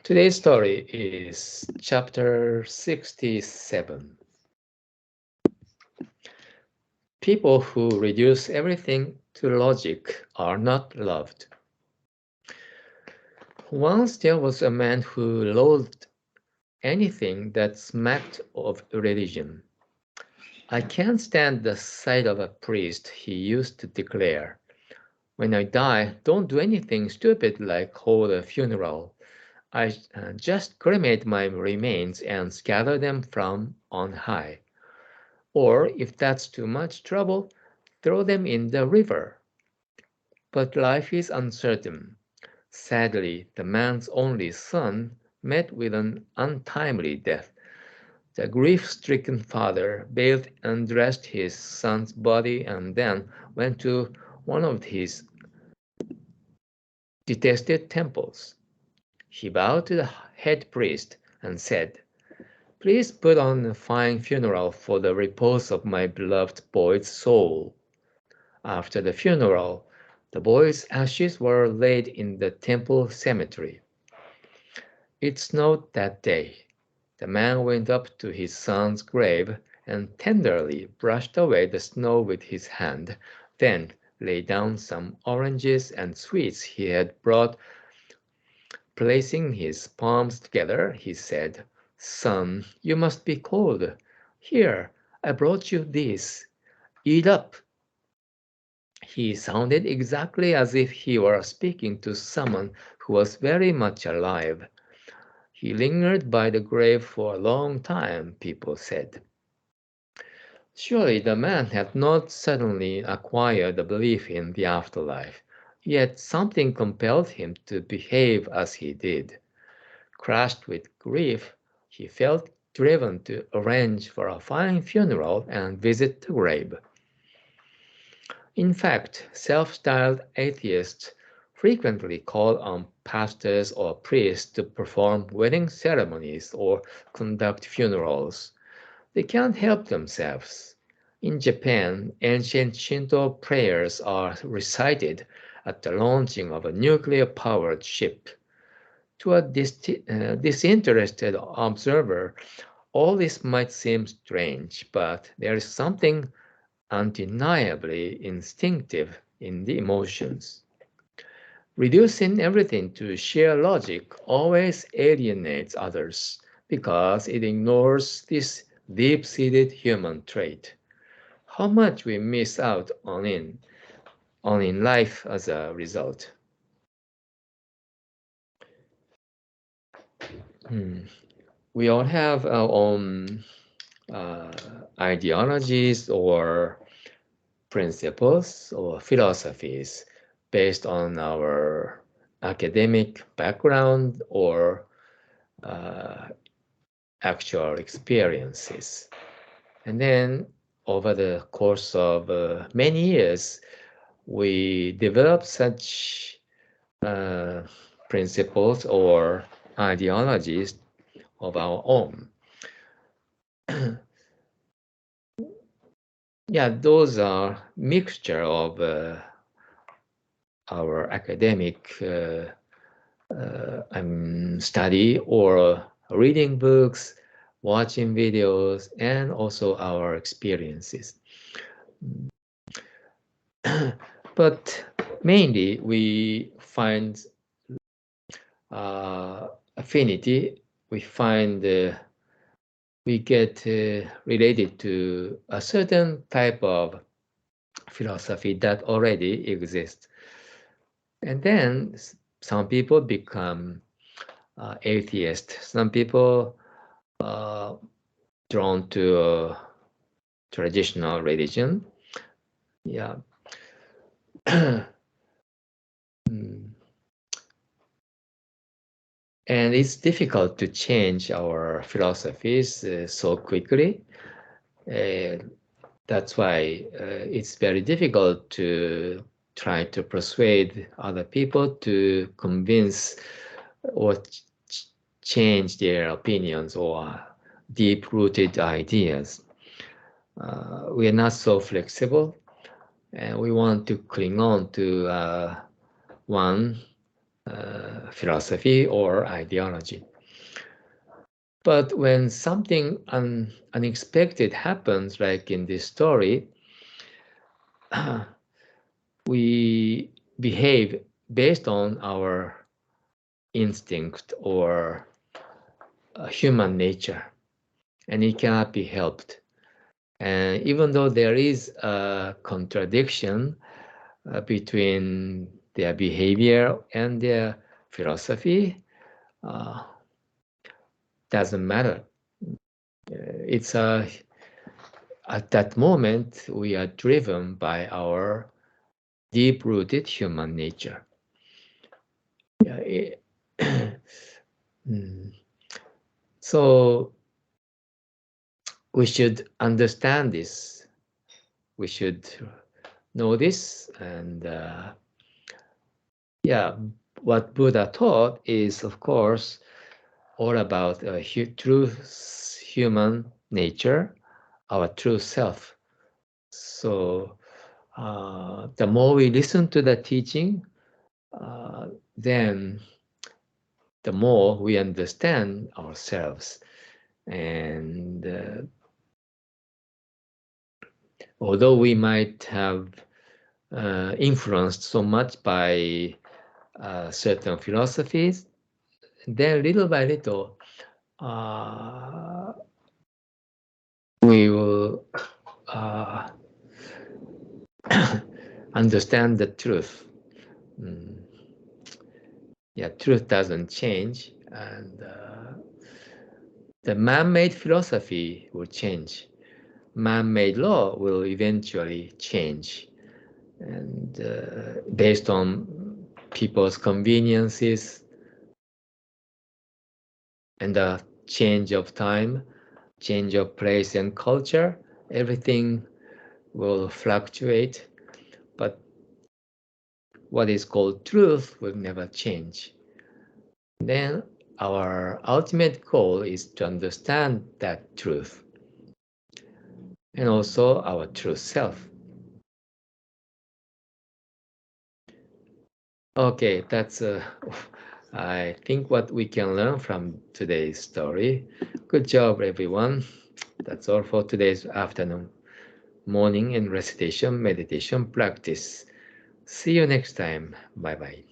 Today's story is chapter 67. People who reduce everything to logic are not loved. Once there was a man who loathed anything that smacked of religion. I can't stand the sight of a priest, he used to declare. When I die, don't do anything stupid like hold a funeral. I just cremate my remains and scatter them from on high. Or, if that's too much trouble, throw them in the river. But life is uncertain. Sadly, the man's only son met with an untimely death. The grief-stricken father bathed and dressed his son's body and then went to one of his detested temples. He bowed to the head priest and said, "Please put on a fine funeral for the repose of my beloved boy's soul." After the funeral, the boy's ashes were laid in the temple cemetery. It snowed that day. The man went up to his son's grave and tenderly brushed away the snow with his hand, then laid down some oranges and sweets he had brought. Placing his palms together, he said, "Son, you must be cold. Here, I brought you this. Eat up." He sounded exactly as if he were speaking to someone who was very much alive. He lingered by the grave for a long time, people said. Surely the man had not suddenly acquired a belief in the afterlife, yet something compelled him to behave as he did. Crushed with grief, he felt driven to arrange for a fine funeral and visit the grave. In fact, self-styled atheists frequently call on pastors or priests to perform wedding ceremonies or conduct funerals. They can't help themselves. In Japan, ancient Shinto prayers are recited at the launching of a nuclear-powered ship. To a disinterested observer, all this might seem strange, but there is something undeniably instinctive in the emotions. Reducing everything to sheer logic always alienates others because it ignores this deep-seated human trait. How much we miss out on in life as a result. Hmm. We all have our own uh, ideologies or principles or philosophies based on our academic background or uh, actual experiences. And then over the course of many years, we develop such uh, principles or ideologies of our own. Yeah, those are mixture of our academic study or reading books, watching videos, and also our experiences. But mainly we find affinity, we find we get related to a certain type of philosophy that already exists. And then some people become atheists. Some people uh, drawn to traditional religion. Yeah. Mm. And it's difficult to change our philosophies so quickly. Uh, that's why it's very difficult to try to persuade other people to convince or change their opinions or deep-rooted ideas. We are not so flexible, and we want to cling on to one philosophy or ideology. But when something unexpected happens, like in this story, we behave based on our instinct or human nature, and it cannot be helped. And even though there is a contradiction between their behavior and their philosophy, doesn't matter. It's at that moment we are driven by our deep-rooted human nature. So we should understand this. We should know this, and yeah, what Buddha taught is, of course, all about true human nature, our true self. So the more we listen to the teaching, then the more we understand ourselves. And although we might have influenced so much by certain philosophies, then little by little, we will understand the truth. Yeah, truth doesn't change, and the man-made philosophy will change. Man-made law will eventually change, and based on people's conveniences and the change of time, change of place and culture, everything will fluctuate, but what is called truth will never change. Then our ultimate goal is to understand that truth and also our true self. Okay, that's I think what we can learn from today's story. Good job, everyone. That's all for today's afternoon, morning, and recitation meditation practice. See you next time. Bye bye.